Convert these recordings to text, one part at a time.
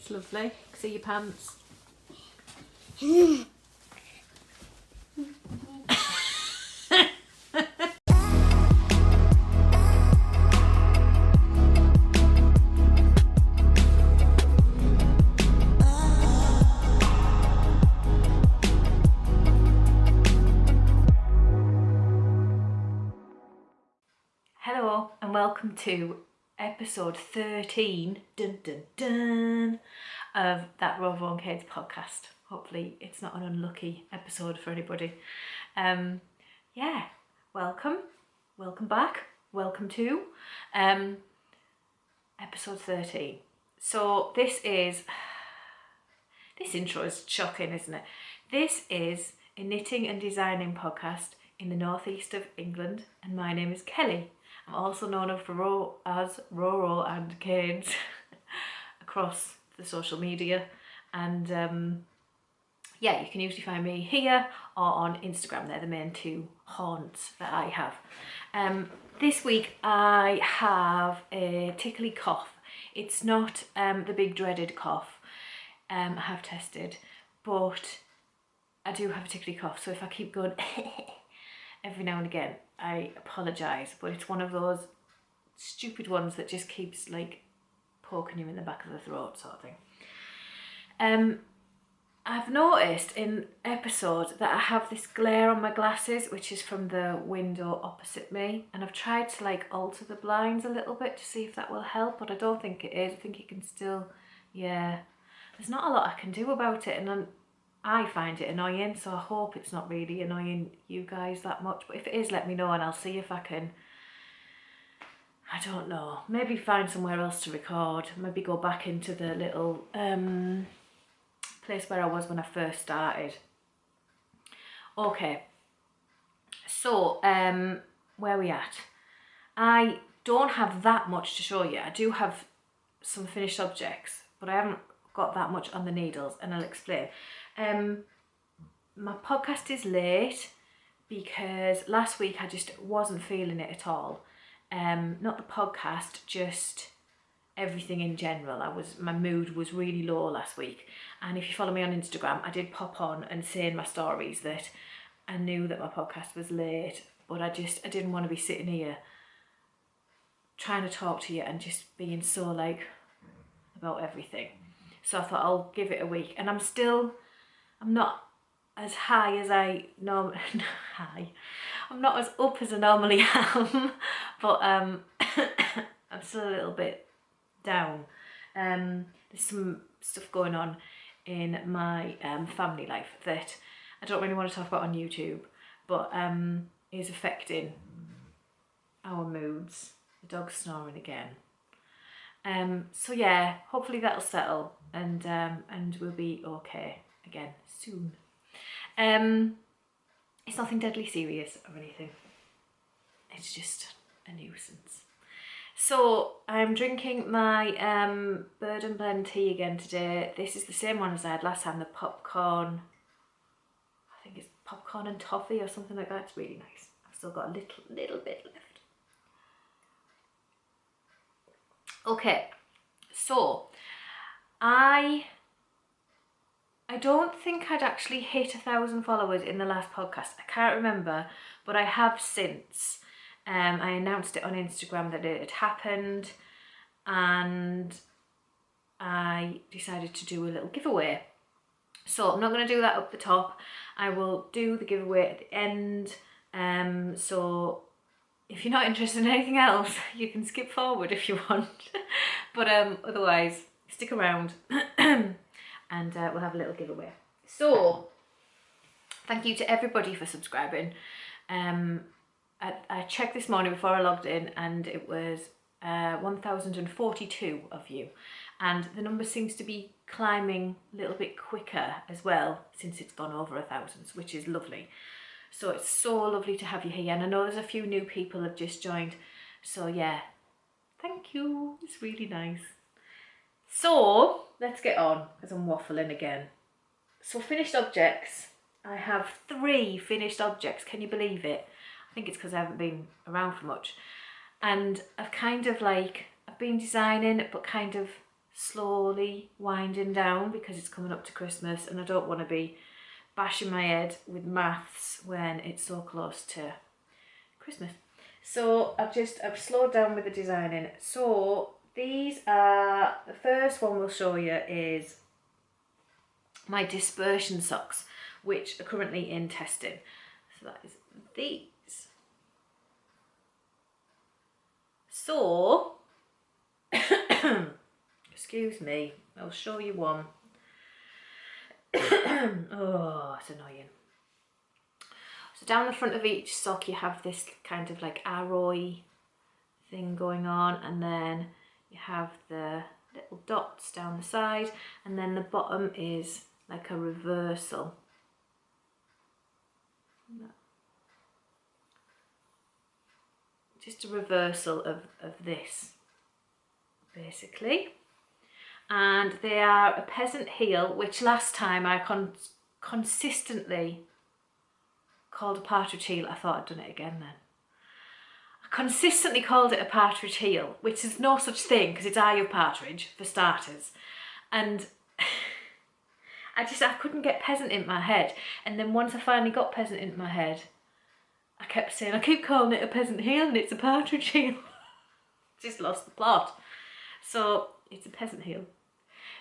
It's lovely. See your pants. Hello and welcome to episode 13 dun, dun, dun, of that RowRow and Kades podcast. Hopefully it's not an unlucky episode for anybody. Yeah, welcome back, welcome to episode 13. So this intro is shocking, isn't it? This is a knitting and designing podcast in the northeast of England, and my name is Kelly. I'm also known as RowRow and Kades across the social media, and yeah, you can usually find me here or on Instagram. They're the main two haunts that I have. This week I have a tickly cough. It's not the big dreaded cough I have tested, but I do have a tickly cough, so if I keep going every now and again, I apologise, but it's one of those stupid ones that just keeps like poking you in the back of the throat sort of thing. I've noticed in episodes that I have this glare on my glasses, which is from the window opposite me, and I've tried to like alter the blinds a little bit to see if that will help, but I don't think it is. I think it can still, yeah, there's not a lot I can do about it, and I find it annoying, so I hope it's not really annoying you guys that much, but if it is, let me know and I'll see if I can, I don't know, maybe find somewhere else to record, maybe go back into the little place where I was when I first started. Okay, so where are we at? I don't have that much to show you. I do have some finished objects, but I haven't got that much on the needles, and I'll explain. My podcast is late because last week I just wasn't feeling it at all. Not the podcast, just everything in general. My mood was really low last week, and if you follow me on Instagram, I did pop on and say in my stories that I knew that my podcast was late, but I didn't want to be sitting here trying to talk to you and just being so like about everything. So I thought I'll give it a week, and I'm not as high as I normally, I'm not as up as I normally am, but I'm still a little bit down. There's some stuff going on in my family life that I don't really want to talk about on YouTube, but is affecting our moods. The dog's snoring again. So yeah, hopefully that'll settle, and we'll be okay again soon. It's nothing deadly serious or anything. It's just a nuisance. So I'm drinking my Bird and Blend tea again today. This is the same one as I had last time, the popcorn. I think it's popcorn and toffee or something like that. It's really nice. I've still got a little bit left. Okay, so I don't think I'd actually hit 1,000 followers in the last podcast. I can't remember, but I have since. I announced it on Instagram that it had happened, and I decided to do a little giveaway. So I'm not going to do that up the top. I will do the giveaway at the end. So if you're not interested in anything else, you can skip forward if you want. But otherwise, stick around and we'll have a little giveaway. So, thank you to everybody for subscribing. I checked this morning before I logged in, and it was 1,042 of you. And the number seems to be climbing a little bit quicker as well since it's gone over 1,000, which is lovely. So it's so lovely to have you here, and I know there's a few new people have just joined, so yeah, thank you, it's really nice. So let's get on, because I'm waffling again. So finished objects, I have 3 finished objects, can you believe it? I think it's because I haven't been around for much, and I've kind of like, I've been designing but kind of slowly winding down because it's coming up to Christmas and I don't want to be bashing my head with maths when it's so close to Christmas. So I've slowed down with the designing. So these are, the first one we'll show you is my Dispersion socks, which are currently in testing. So that is these. So, excuse me, I'll show you one. Oh, it's annoying. So down the front of each sock you have this kind of like arrowy thing going on, and then you have the little dots down the side, and then the bottom is like a reversal. Just a reversal of this, basically. And they are a peasant heel, which last time I consistently called a partridge heel. I thought I'd done it again then. I consistently called it a partridge heel, which is no such thing because it's eye of partridge for starters. And I couldn't get peasant in my head. And then once I finally got peasant into my head, I kept saying, I keep calling it a peasant heel and it's a partridge heel. Just lost the plot. So it's a peasant heel.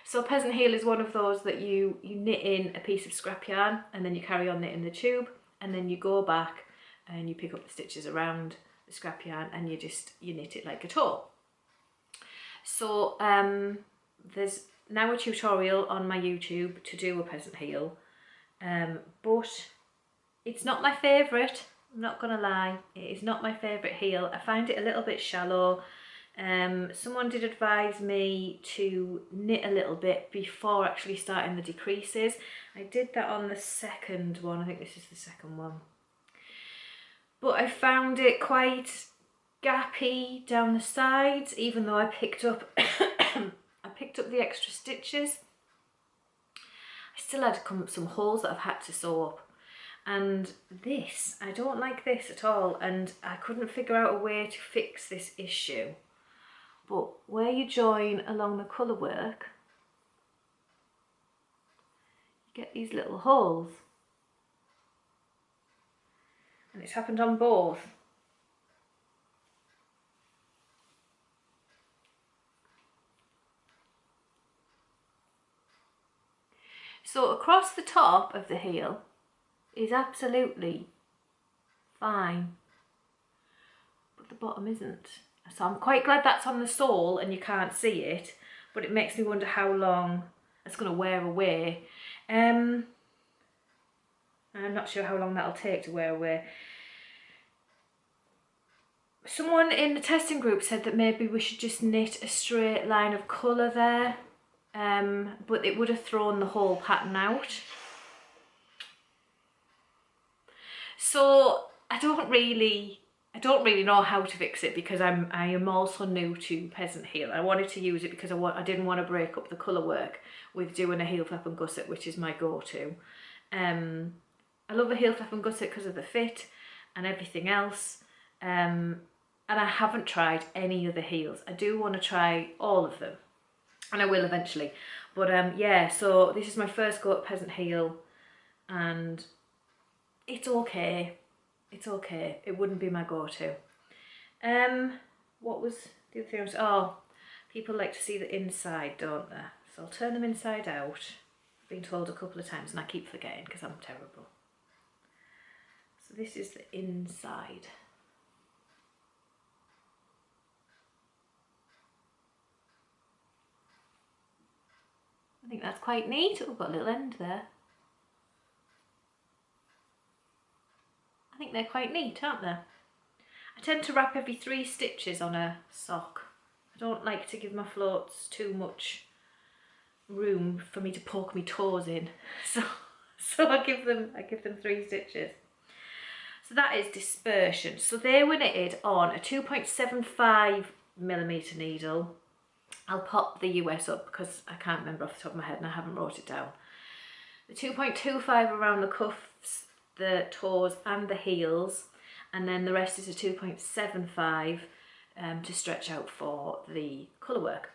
So a peasant heel is one of those that you knit in a piece of scrap yarn and then you carry on knitting the tube, and then you go back and you pick up the stitches around the scrap yarn and you knit it like a toe. So there's now a tutorial on my YouTube to do a peasant heel, but it's not my favourite. I'm not gonna lie, it is not my favourite heel. I find it a little bit shallow. Someone did advise me to knit a little bit before actually starting the decreases. I did that on the second one. I think this is the second one. But I found it quite gappy down the sides, even though I picked up the extra stitches. I still had some holes that I've had to sew up. And this, I don't like this at all, and I couldn't figure out a way to fix this issue. But where you join along the colour work, you get these little holes. And it's happened on both. So across the top of the heel is absolutely fine, but the bottom isn't. So I'm quite glad that's on the sole and you can't see it, but it makes me wonder how long it's going to wear away. I'm not sure how long that'll take to wear away. Someone in the testing group said that maybe we should just knit a straight line of colour there, but it would have thrown the whole pattern out. So I don't really know how to fix it because I am also new to peasant heel. I wanted to use it because I didn't want to break up the colour work with doing a heel flap and gusset, which is my go-to. I love a heel flap and gusset because of the fit and everything else. And I haven't tried any other heels. I do want to try all of them, and I will eventually. But yeah, so this is my first go at peasant heel, and it's okay. It's okay. It wouldn't be my go-to. What was the other thing? Oh, people like to see the inside, don't they? So I'll turn them inside out. I've been told a couple of times and I keep forgetting because I'm terrible. So this is the inside. I think that's quite neat. Oh, we've got a little end there. I think they're quite neat, aren't they? I tend to wrap every 3 stitches on a sock. I don't like to give my floats too much room for me to poke my toes in. So I give them 3 stitches. So that is Dispersion. So they were knitted on a 2.75mm needle. I'll pop the US up because I can't remember off the top of my head and I haven't wrote it down. The 2.25 around the cuffs, the toes and the heels, and then the rest is a 2.75 to stretch out for the colour work.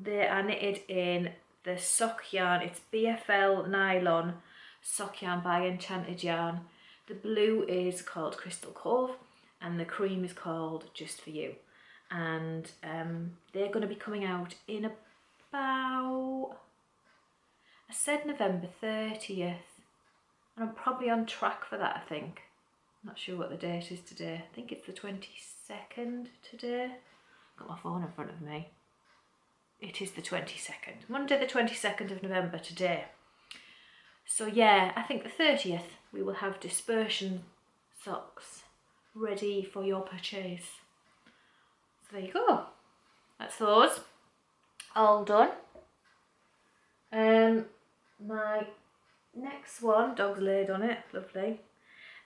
They are knitted in the sock yarn. It's BFL nylon sock yarn by Enchanted yarn. The blue is called Crystal Cove and the cream is called Just For You. And they're going to be coming out in about, I said November 30th. And I'm probably on track for that, I think. I'm not sure what the date is today. I think it's the 22nd today. Got my phone in front of me. It is the 22nd. Monday the 22nd of November today. So yeah, I think the 30th we will have Dispersion socks ready for your purchase. So there you go. That's those. All done. My next one, dog's laid on it, lovely.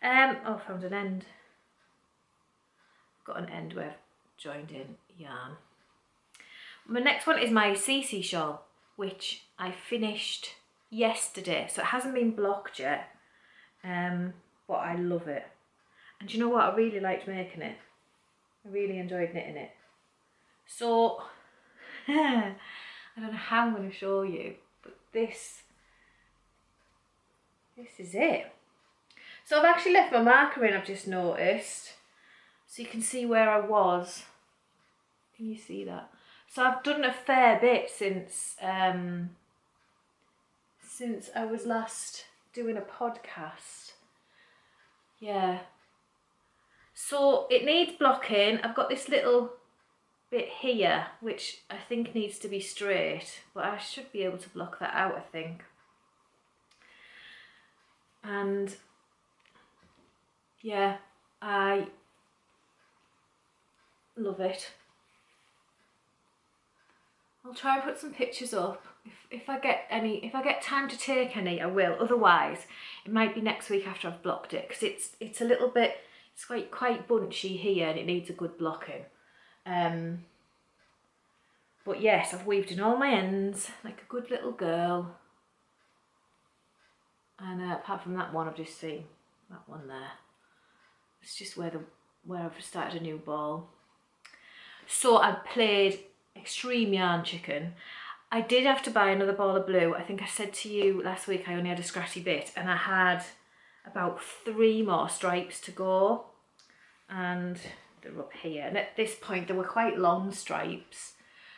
Oh, I found an end. Got an end where I've joined in yarn. My next one is my Cece shawl, which I finished yesterday, so it hasn't been blocked yet, but I love it. And do you know what? I really liked making it. I really enjoyed knitting it. So, I don't know how I'm going to show you, but this is it. So I've actually left my marker in, I've just noticed. So you can see where I was. Can you see that? So I've done a fair bit since I was last doing a podcast. Yeah. So it needs blocking. I've got this little bit here, which I think needs to be straight, but I should be able to block that out, I think. And yeah, I love it. I'll try and put some pictures up. If I get time to take any, I will. Otherwise, it might be next week after I've blocked it, because it's a little bit, it's quite bunchy here and it needs a good blocking. But yes, I've weaved in all my ends like a good little girl. And apart from that one, I've just seen that one there. It's just where I've started a new ball. So I played extreme yarn chicken. I did have to buy another ball of blue. I think I said to you last week I only had a scratchy bit, and I had about 3 more stripes to go, and they're up here. And at this point they were quite long stripes,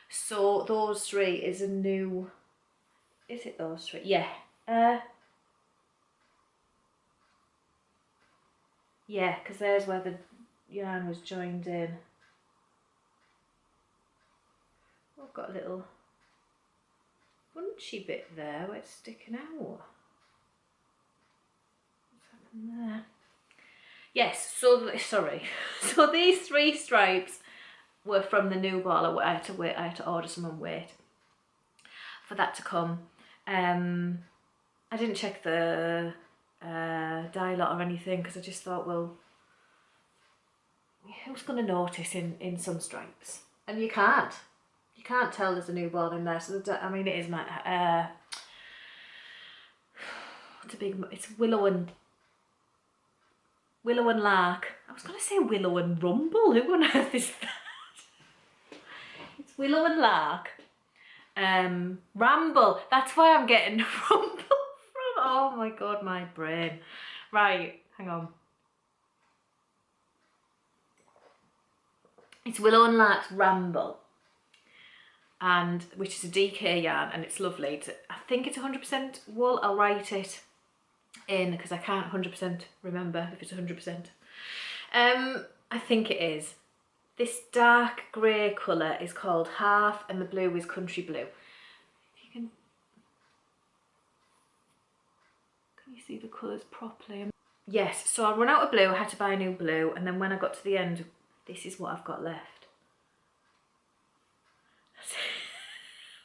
so those 3 is a new, is it those 3? Yeah. Yeah, because there's where the yarn was joined in. I've got a little bunchy bit there where it's sticking out. What's happened there? Yes, so sorry. So these 3 stripes were from the new ball. I had to order some and wait for that to come. I didn't check the dye lot or anything, because I just thought, well, who's going to notice in some stripes? And you can't tell there's a new ball in there. So I mean, it is my it's Willow and Lark. I was going to say Willow and Rumble. Who on earth is that? It's Willow and Lark. Ramble. That's why I'm getting Rumble from. Oh my god, my brain. Right, hang on. It's Willow and Lark's Ramble, and which is a DK yarn, and it's lovely. I think it's 100% wool. I'll write it in because I can't 100% remember if it's 100%. I think it is. This dark grey colour is called Hearth, and the blue is Country Blue. If you can you see the colours properly? Yes, so I run out of blue, I had to buy a new blue, and then when I got to the end, this is what I've got left.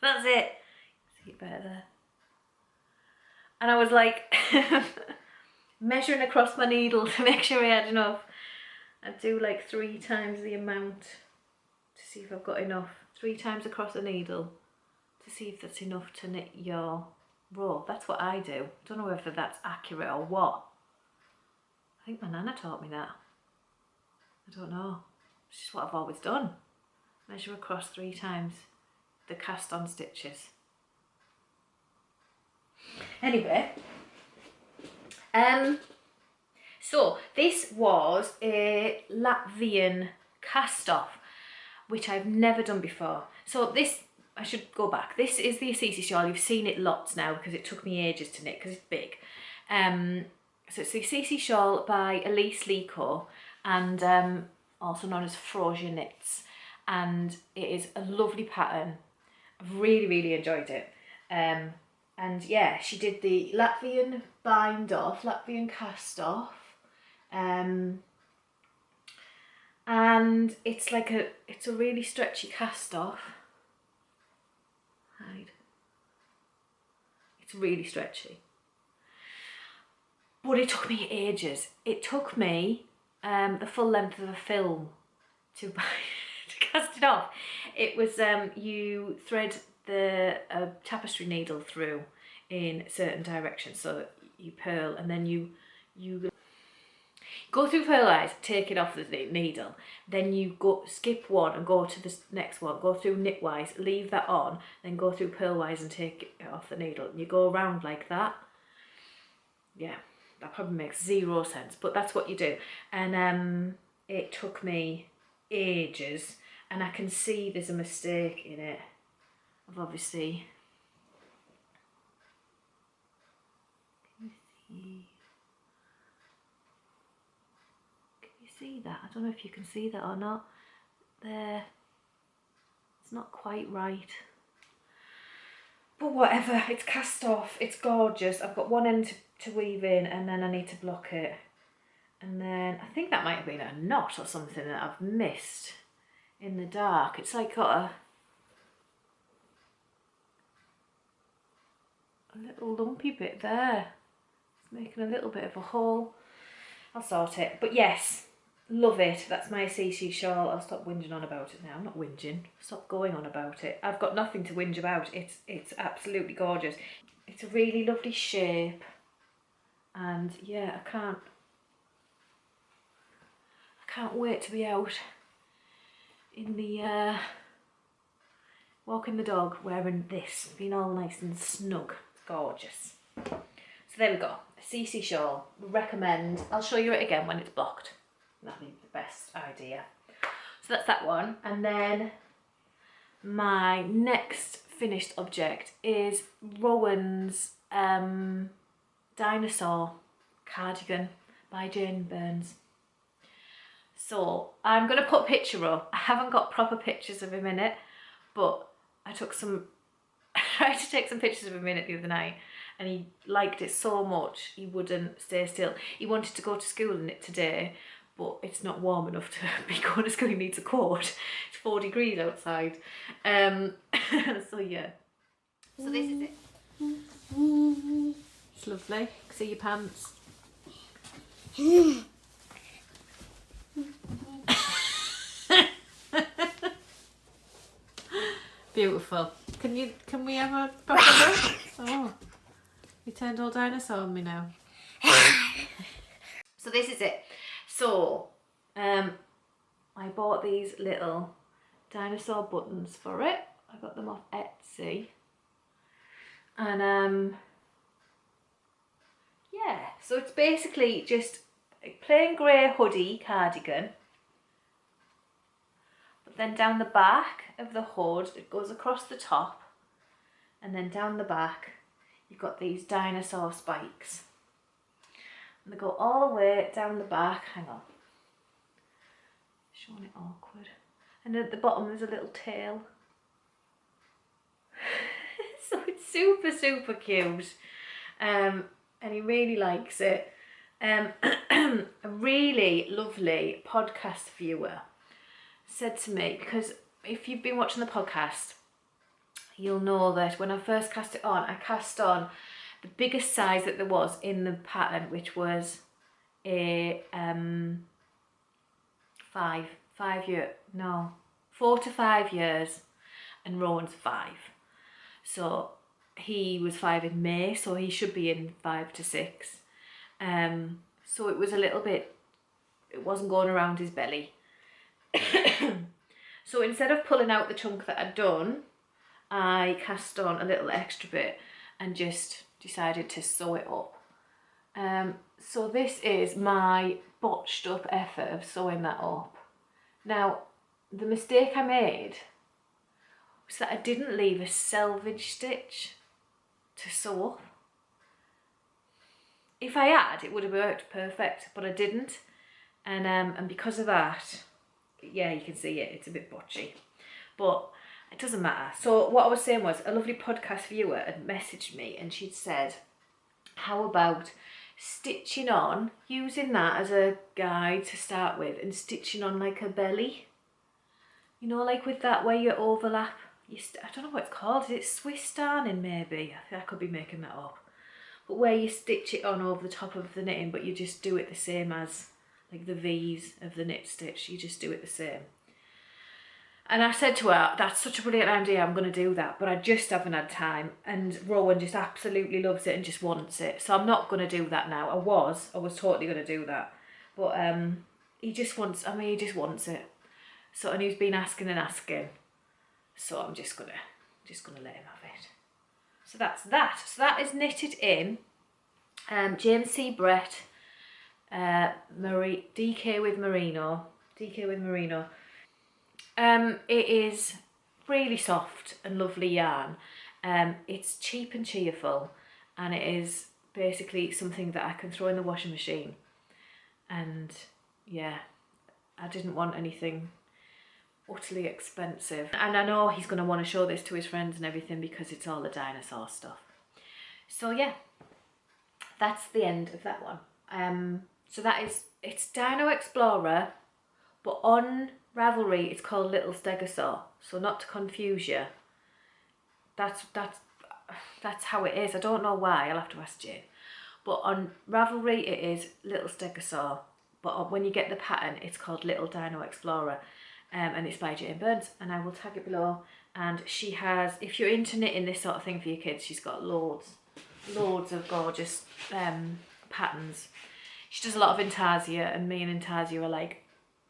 That's it. See it better there. And I was like measuring across my needle to make sure I had enough. I'd do like 3 times the amount to see if I've got enough. 3 times across the needle to see if that's enough to knit your row. That's what I do. Don't know whether that's accurate or what. I think my nana taught me that. I don't know. It's just what I've always done. Measure across 3 times the cast on stitches. Anyway, so this was a Latvian cast off, which I've never done before. So this, I should go back. This is the Assisi shawl. You've seen it lots now because it took me ages to knit because it's big. So it's the Assisi shawl by Elise Ljiko, and also known as Frosia Knits. And it is a lovely pattern. I've really, really enjoyed it. And yeah, she did the Latvian bind off, Latvian cast off. And it's like it's a really stretchy cast off. Hide. It's really stretchy. But it took me ages. It took me the full length of a film to cast it off. It was you thread the tapestry needle through in certain directions, so that you purl, and then you go through purlwise, take it off the needle, then you go skip one and go to the next one, go through knitwise, leave that on, then go through purlwise and take it off the needle, and you go around like that. Yeah, that probably makes zero sense, but that's what you do. And it took me ages, and I can see there's a mistake in it. I've obviously, can you see that? I don't know if you can see that or not. There, it's not quite right. But whatever, it's cast off, it's gorgeous. I've got one end to weave in, and then I need to block it. And then, I think that might have been a knot or something that I've missed in the dark. It's like got a little lumpy bit there. It's making a little bit of a hole. I'll sort it. But yes, love it. That's my Cece shawl. I'll stop whinging on about it now. I'm not whinging. Stop going on about it. I've got nothing to whinge about. It's absolutely gorgeous. It's a really lovely shape. And yeah, I can't wait to be out in the walking the dog wearing this, being all nice and snug. It's gorgeous. So there we go, a Cece shawl. Recommend. I'll show you it again when it's blocked. That'll be the best idea. So that's that one. And then my next finished object is Rowan's Dinosaur cardigan by Jane Burns. So I'm going to put a picture up. I haven't got proper pictures of him in it, but I tried to take some pictures of him in it the other night, and he liked it so much he wouldn't stay still. He wanted to go to school in it today, but it's not warm enough to be going to school. He needs a coat. It's 4 degrees outside. So yeah. So this is it. It's lovely. See your pants. Beautiful. Can we have a proper look? Oh, you turned all dinosaur on me now. So this is it. So I bought these little dinosaur buttons for it. I got them off Etsy. And yeah, so it's basically just a plain grey hoodie cardigan. But then down the back of the hood, it goes across the top, and then down the back you've got these dinosaur spikes, and they go all the way down the back. Hang on, showing it awkward. And at the bottom there's a little tail. So it's super, super cute. And he really likes it. A really lovely podcast viewer said to me, because if you've been watching the podcast, you'll know that when I first cast it on, I cast on the biggest size that there was in the pattern, which was a 4 to 5 years, and Rowan's 5. So he was 5 in May, so he should be in 5 to 6. So it was a little bit, it wasn't going around his belly. So instead of pulling out the chunk that I'd done, I cast on a little extra bit and just decided to sew it up. So this is my botched up effort of sewing that up. Now, the mistake I made was that I didn't leave a selvage stitch to sew up. If I had, it would have worked perfect, but I didn't. And because of that, yeah, you can see it, it's a bit botchy. But it doesn't matter. So what I was saying was, a lovely podcast viewer had messaged me and she'd said, how about stitching on, using that as a guide to start with, and stitching on like a belly? You know, like with that where you overlap, I don't know what it's called, is it Swiss darning maybe? I think I could be making that up. But where you stitch it on over the top of the knitting, but you just do it the same as like the V's of the knit stitch, you just do it the same. And I said to her, that's such a brilliant idea, I'm going to do that, but I just haven't had time. And Rowan just absolutely loves it and just wants it. So I'm not going to do that now. I was totally going to do that. But he just wants it. So, and he's been asking and asking. So I'm just going to let him have it. So that's that. So that is knitted in. James C. Brett, DK with Merino. It is really soft and lovely yarn. It's cheap and cheerful, and it is basically something that I can throw in the washing machine. And yeah, I didn't want anything utterly expensive. And I know he's going to want to show this to his friends and everything because it's all the dinosaur stuff. So yeah, that's the end of that one. So it's Dino Explorer, but on Ravelry it's called Little Stegosaur. So not to confuse you, that's how it is. I don't know why, I'll have to ask Jane. But on Ravelry it is Little Stegosaur, but when you get the pattern it's called Little Dino Explorer. And it's by Jane Burns, and I will tag it below. And she has, if you're into knitting this sort of thing for your kids, she's got loads of gorgeous patterns. She does a lot of intarsia, and me and intarsia are like,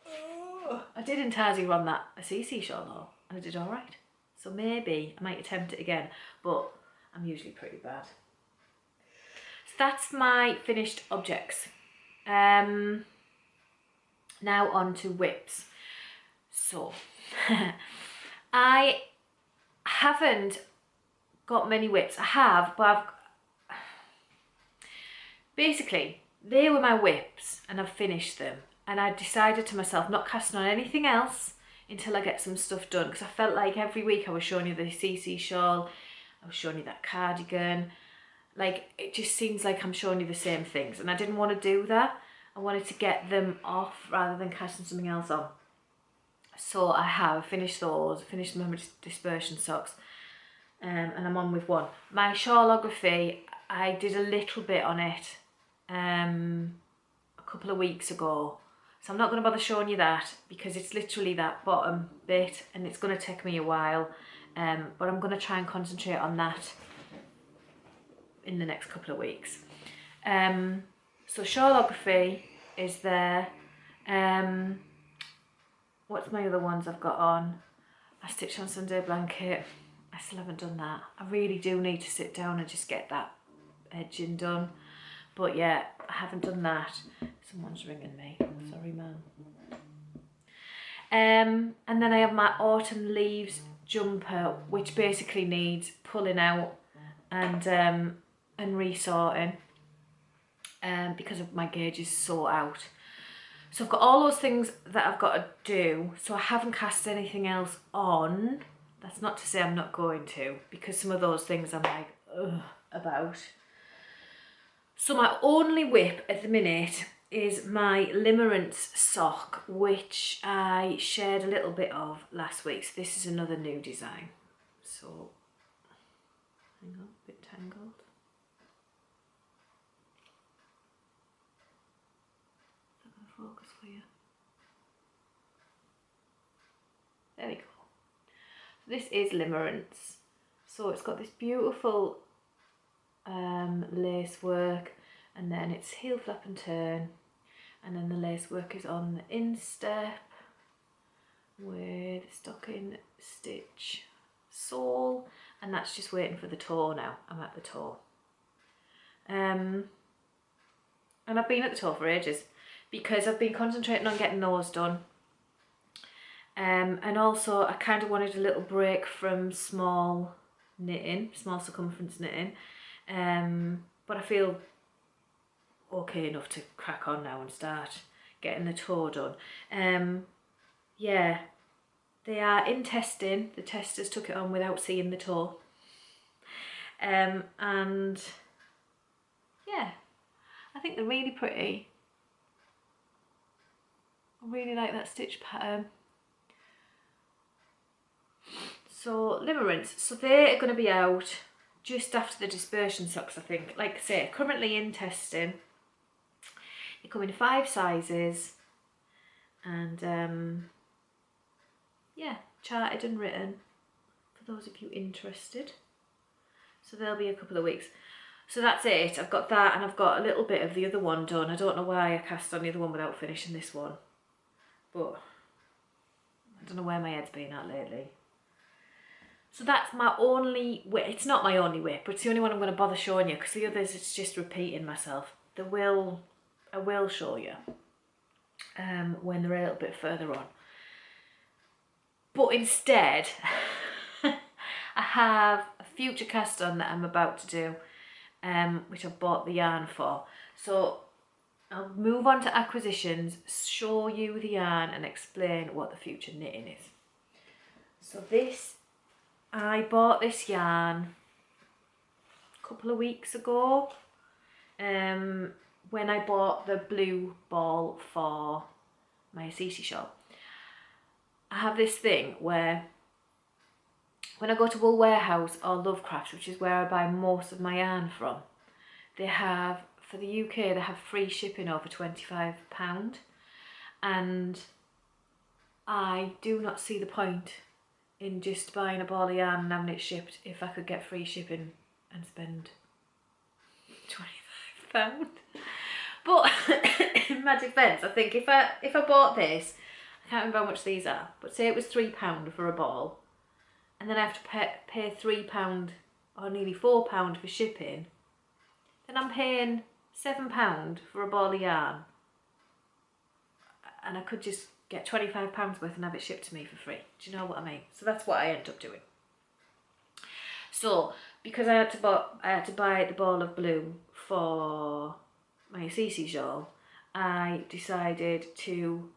oh. I did intarsia on that Assisi shawl though, and I did all right. So maybe I might attempt it again, but I'm usually pretty bad. So that's my finished objects. Now on to whips. So, I haven't got many whips. I have, but basically, they were my whips and I've finished them. And I decided to myself not casting on anything else until I get some stuff done. Because I felt like every week I was showing you the Cece shawl, I was showing you that cardigan. Like, it just seems like I'm showing you the same things. And I didn't want to do that. I wanted to get them off rather than casting something else on. So I have finished those, finished my Dispersion socks, and I'm on with one. My shawlography, I did a little bit on it a couple of weeks ago. So I'm not going to bother showing you that because it's literally that bottom bit and it's going to take me a while. But I'm going to try and concentrate on that in the next couple of weeks. So shawlography is there. What's my other ones I've got on? I stitched on Sunday blanket. I still haven't done that. I really do need to sit down and just get that edging done. But yeah, I haven't done that. Someone's ringing me. Sorry, man. And then I have my autumn leaves jumper, which basically needs pulling out and resorting because of my gauge is so out. So I've got all those things that I've got to do. So I haven't cast anything else on. That's not to say I'm not going to, because some of those things I'm like, ugh, about. So my only whip at the minute is my Limerence sock, which I shared a little bit of last week. So this is another new design. So, hang on, a bit tangled. Focus for you. There we go. This is Limerence. So it's got this beautiful lace work, and then it's heel flap and turn, and then the lace work is on the instep with stocking stitch sole, and that's just waiting for the toe now. I'm at the toe. And I've been at the toe for ages because I've been concentrating on getting those done. And also I kind of wanted a little break from small knitting, small circumference knitting. But I feel okay enough to crack on now and start getting the toe done. Yeah, they are in testing. The testers took it on without seeing the toe. And yeah, I think they're really pretty. I really like that stitch pattern. So Limerence, so they are going to be out just after the Dispersion socks, I think. Like I say, currently in testing. They come in 5 sizes, and yeah, charted and written for those of you interested. So there'll be a couple of weeks. So that's it. I've got that, and I've got a little bit of the other one done. I don't know why I cast on the other one without finishing this one, but I don't know where my head's been at lately. So that's my only whip. It's not my only whip, but it's the only one I'm going to bother showing you, because the others, it's just repeating myself. I will show you when they're a little bit further on. But instead, I have a future cast on that I'm about to do, which I bought the yarn for. So I'll move on to acquisitions, show you the yarn and explain what the future knitting is. So I bought this yarn a couple of weeks ago when I bought the blue ball for my Assisi shawl. I have this thing where when I go to Wool Warehouse or Lovecraft, which is where I buy most of my yarn from, they have, for the UK, they have free shipping over £25, and I do not see the point in just buying a ball of yarn and having it shipped if I could get free shipping and spend £25. But in my defence, I think if I bought this, I can't remember how much these are, but say it was £3 for a ball, and then I have to pay £3 or nearly £4 for shipping, then I'm paying £7 for a ball of yarn, and I could just get £25 worth and have it shipped to me for free. Do you know what I mean? So that's what I end up doing. So because I had to buy the ball of blue for my Cece shawl, I decided to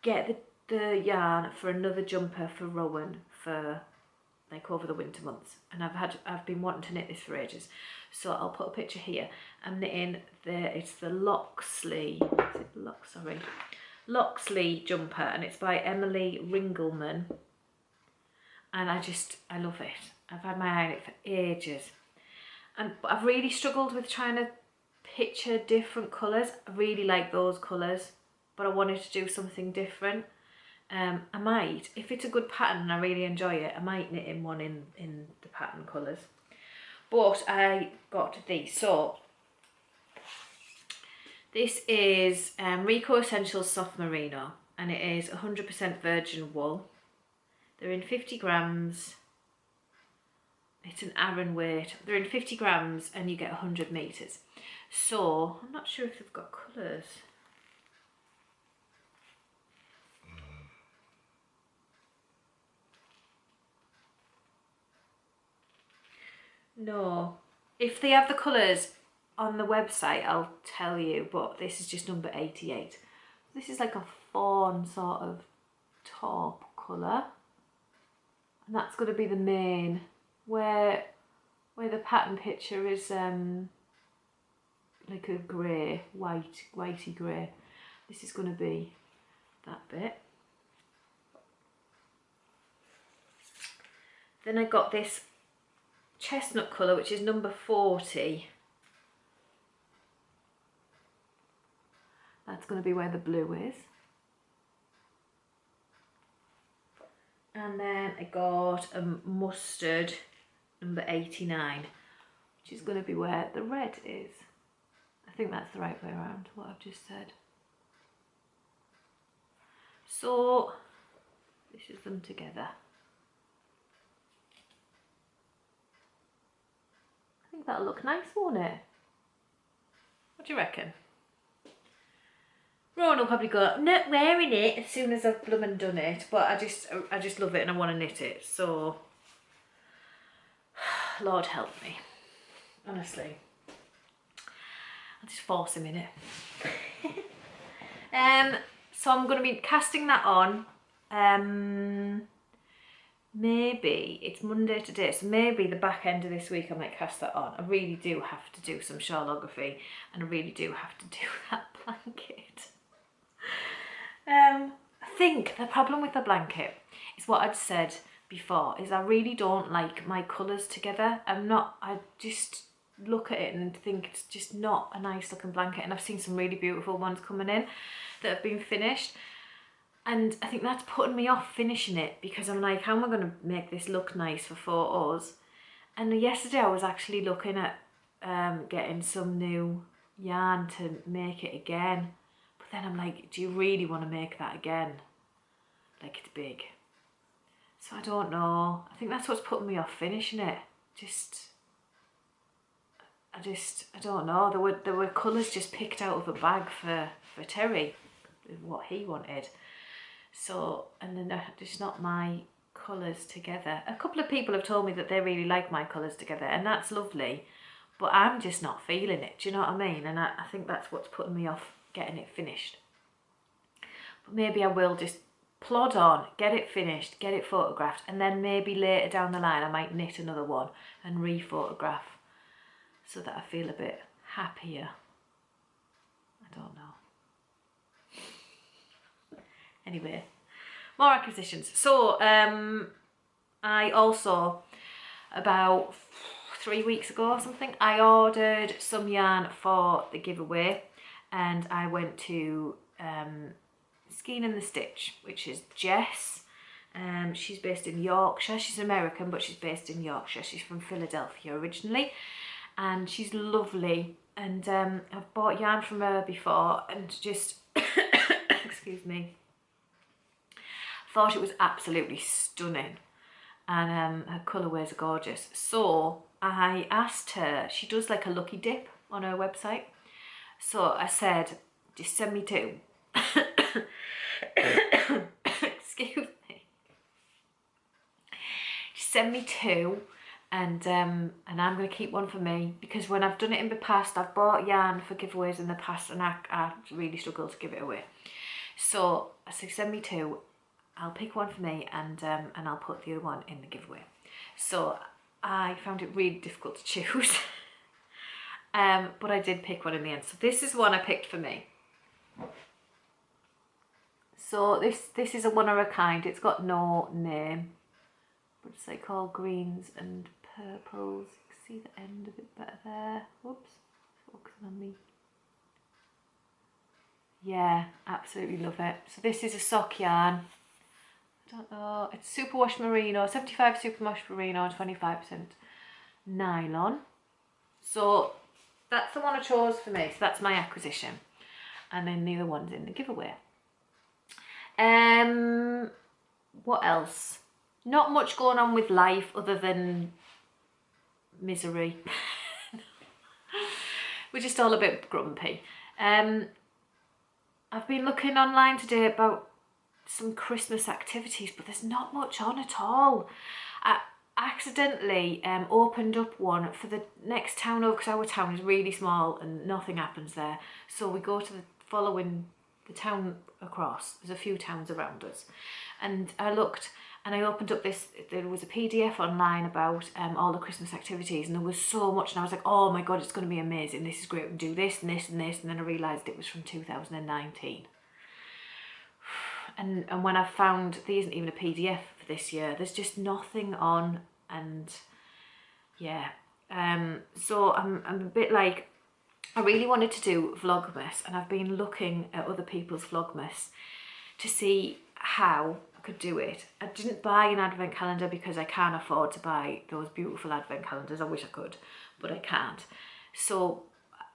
get the yarn for another jumper for Rowan for like over the winter months, and I've been wanting to knit this for ages. So I'll put a picture here. I'm knitting it's the Loxley jumper, and it's by Emily Ringelman, and I love it. I've had my eye on it for ages, and I've really struggled with trying to picture different colours. I really like those colours, but I wanted to do something different. I might, if it's a good pattern and I really enjoy it, I might knit in one in the pattern colours. But I got these. So this is Rico Essentials Soft Merino, and it is 100% virgin wool. They're in 50 grams. It's an Aran weight. They're in 50 grams and you get 100 metres. So I'm not sure if they've got colours. No. If they have the colours on the website, I'll tell you, but this is just number 88. This is like a fawn sort of taupe colour, and that's going to be the main, where the pattern picture is like a grey, whitey grey. This is going to be that bit. Then I got this chestnut colour, which is number 40. That's going to be where the blue is. And then I got a mustard, number 89, which is going to be where the red is. I think that's the right way around, what I've just said. So this is them together. think that'll look nice, won't it? What do you reckon? Rowan will probably go, I'm not wearing it as soon as I've bloomin' done it, but I just love it and I want to knit it, so Lord help me, honestly. I'll just force him in it. So I'm going to be casting that on. Maybe it's Monday today, so maybe the back end of this week I might cast that on. I really do have to do some shawlography, and I really do have to do that blanket. I think the problem with the blanket is what I'd said before, is I really don't like my colours together. I just look at it and think it's just not a nice looking blanket, and I've seen some really beautiful ones coming in that have been finished, and I think that's putting me off finishing it, because I'm like, how am I going to make this look nice for photos? And yesterday I was actually looking at getting some new yarn to make it again, but then I'm like, do you really want to make that again? Like, it's big. So I don't know. I think that's what's putting me off finishing it. I don't know. There were colours just picked out of a bag for Terry, what he wanted. So, and then they're just not my colours together. A couple of people have told me that they really like my colours together, and that's lovely, but I'm just not feeling it. Do you know what I mean? And I think that's what's putting me off getting it finished. But maybe I will just plod on, get it finished, get it photographed, and then maybe later down the line I might knit another one and re-photograph, so that I feel a bit happier. I don't know. Anyway, more acquisitions. So I also, about 3 weeks ago or something, I ordered some yarn for the giveaway, and I went to Skein and the Stitch, which is Jess. She's based in Yorkshire. She's American, but she's based in Yorkshire. She's from Philadelphia originally, and she's lovely. And I've bought yarn from her before, and just excuse me, thought it was absolutely stunning, and her colourways are gorgeous. So I asked her, she does like a lucky dip on her website, so I said, just send me two. Excuse me. Just send me two, and I'm going to keep one for me, because when I've done it in the past, I've bought yarn for giveaways in the past, and I really struggle to give it away. So I said, send me two. I'll pick one for me, and I'll put the other one in the giveaway. So I found it really difficult to choose, but I did pick one in the end. So this is one I picked for me. So this is a one of a kind. It's got no name, but it's like all greens and purples. You can see the end of it better there. Whoops, focusing on me. Yeah, absolutely love it. So this is a sock yarn. I don't know, it's superwash merino, 75 superwash merino and 25% nylon. So that's the one I chose for me, so that's my acquisition. And then the other one's in the giveaway. What else? Not much going on with life other than misery. We're just all a bit grumpy. I've been looking online today about some Christmas activities, but there's not much on at all. I accidentally opened up one for the next town over, because our town is really small and nothing happens there. So we go to the town across. There's a few towns around us. And I looked, and I opened up this, there was a PDF online about all the Christmas activities, and there was so much, and I was like, oh my god, it's going to be amazing, this is great, we can do this and this and this, and then I realised it was from 2019. And when I found there isn't even a PDF for this year, there's just nothing on, and yeah. So I'm a bit like, I really wanted to do Vlogmas, and I've been looking at other people's Vlogmas to see how I could do it. I didn't buy an advent calendar because I can't afford to buy those beautiful advent calendars. I wish I could, but I can't. So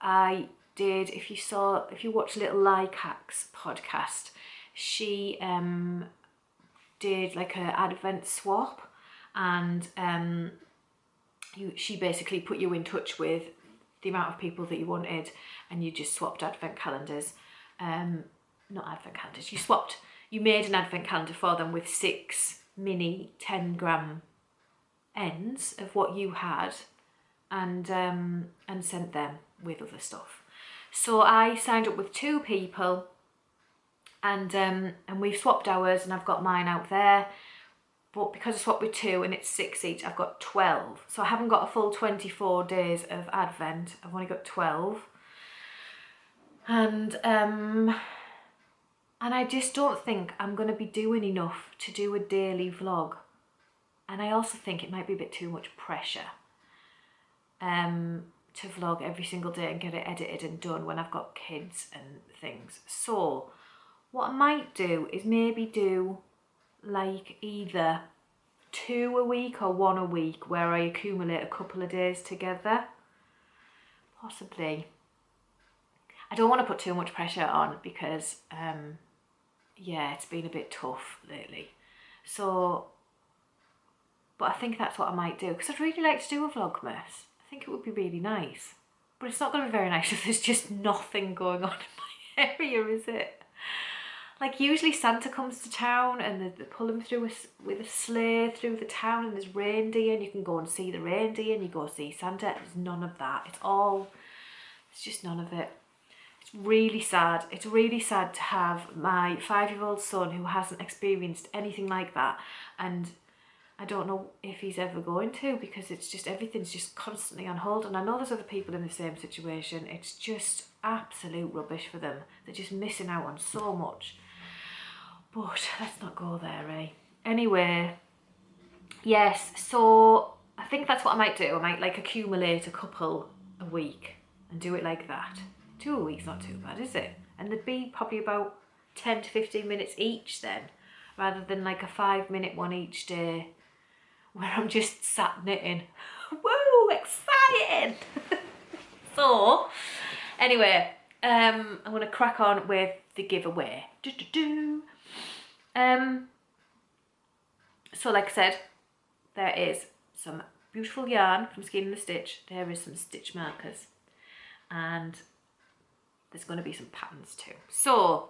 I did, if you watch Little Like Hacks podcast, she did like an advent swap, and she basically put you in touch with the amount of people that you wanted, and you just swapped advent calendars. Not advent calendars, you made an advent calendar for them with 6 mini 10-gram ends of what you had, and sent them with other stuff. So I signed up with 2 people, and we've swapped ours, and I've got mine out there. But because I swapped with 2 and it's 6 each, I've got 12. So I haven't got a full 24 days of Advent. I've only got 12. And I just don't think I'm going to be doing enough to do a daily vlog. And I also think it might be a bit too much pressure to vlog every single day and get it edited and done when I've got kids and things. So what I might do is maybe do like either 2 a week or 1 a week, where I accumulate a couple of days together. Possibly. I don't want to put too much pressure on because yeah, it's been a bit tough lately. So, but I think that's what I might do, because I'd really like to do a Vlogmas. I think it would be really nice. But it's not going to be very nice if there's just nothing going on in my area, is it? Like, usually Santa comes to town and they pull him through with a sleigh through the town, and there's reindeer and you can go and see the reindeer and you go see Santa. There's none of that. It's just none of it. It's really sad. It's really sad to have my 5-year-old son who hasn't experienced anything like that, and I don't know if he's ever going to, because it's just, everything's just constantly on hold. And I know there's other people in the same situation. It's just absolute rubbish for them. They're just missing out on so much. But let's not go there, eh? Anyway, yes, so I think that's what I might do. I might like accumulate a couple a week and do it like that. 2 a week's not too bad, is it? And there'd be probably about 10 to 15 minutes each then, rather than like a 5-minute one each day where I'm just sat knitting. Woo, exciting! So, anyway, I'm going to crack on with the giveaway. So like I said, there is some beautiful yarn from Skein and the Stitch. There is some stitch markers, and there's going to be some patterns too. So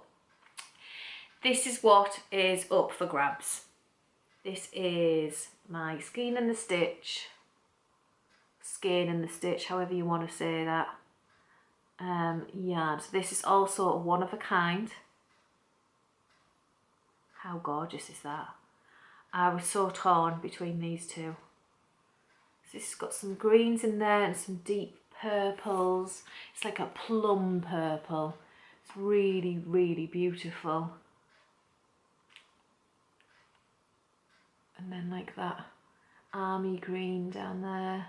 this is what is up for grabs. This is my Skein and the Stitch, however you want to say that, yarn. So this is also one of a kind. How gorgeous is that? I was so torn between these two. So this has got some greens in there and some deep purples. It's like a plum purple. It's really, really beautiful. And then like that army green down there.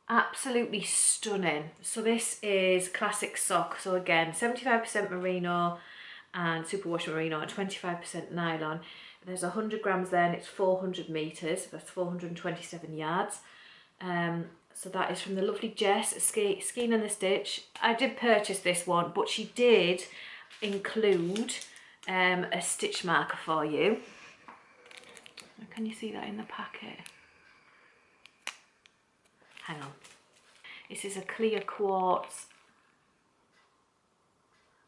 Absolutely stunning. So this is classic sock. So again, 75% merino and superwash merino and 25% nylon. There's 100 grams there and it's 400 meters. That's 427 yards. So that is from the lovely Jess at Skein and the Stitch. I did purchase this one, but she did include a stitch marker for you. Can you see that in the packet? Hang on. This is a clear quartz.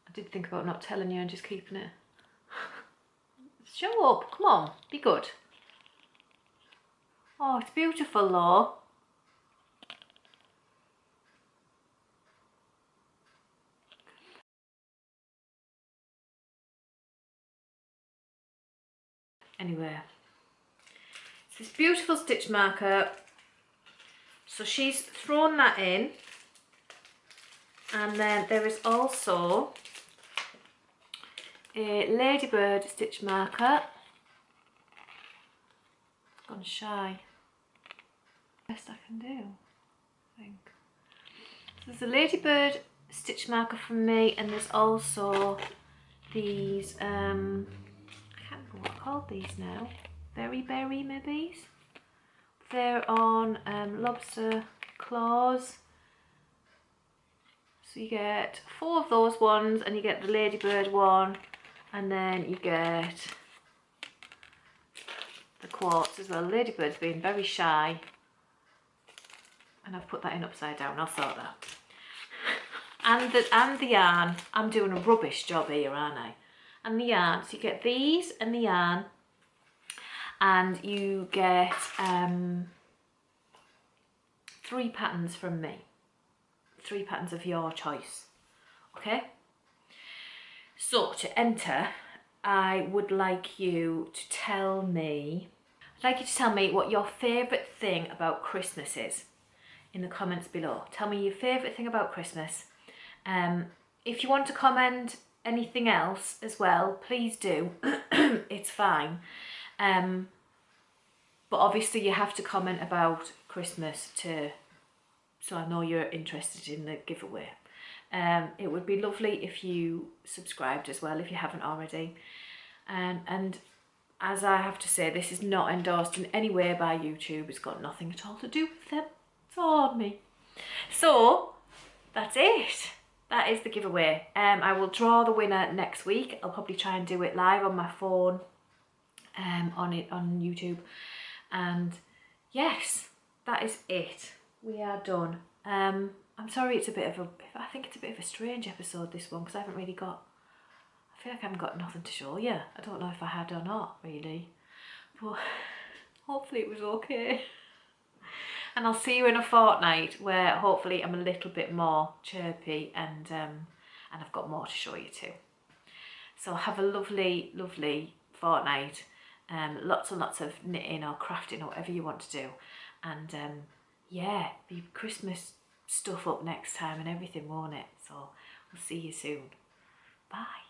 I did think about not telling you and just keeping it. Show up, come on, be good. Oh, it's beautiful though. Anyway, it's this beautiful stitch marker. So she's thrown that in, and then there is also a ladybird stitch marker. It's gone shy. Best I can do, I think. So there's a ladybird stitch marker from me, and there's also these, I can't remember what I called these now. Berry maybe? They're on lobster claws. So you get 4 of those ones, and you get the ladybird one, and then you get the quartz as well. Ladybird's being very shy. and I've put that in upside down. I'll sort that. And the yarn. I'm doing a rubbish job here, aren't I? And the yarn. So you get these and the yarn, and you get 3 patterns from me. 3 patterns of your choice. Okay? So to enter, I would like you to tell me, what your favourite thing about Christmas is in the comments below. Tell me your favourite thing about Christmas. If you want to comment anything else as well, please do. It's fine. But obviously you have to comment about Christmas so I know you're interested in the giveaway. It would be lovely if you subscribed as well if you haven't already. And as I have to say, this is not endorsed in any way by YouTube. It's got nothing at all to do with them. It's all on me. So that's it. That is the giveaway. I will draw the winner next week. I'll probably try and do it live on my phone, on YouTube. And yes, that is it. We are done. I'm sorry I think it's a bit of a strange episode, this one, because I feel like I haven't got nothing to show you. I don't know if I had or not, really. But hopefully it was okay. And I'll see you in a fortnight where hopefully I'm a little bit more chirpy and I've got more to show you too. So have a lovely, lovely fortnight. Lots and lots of knitting or crafting or whatever you want to do. And yeah, be Christmas stuff up next time and everything, won't it? So we'll see you soon. Bye.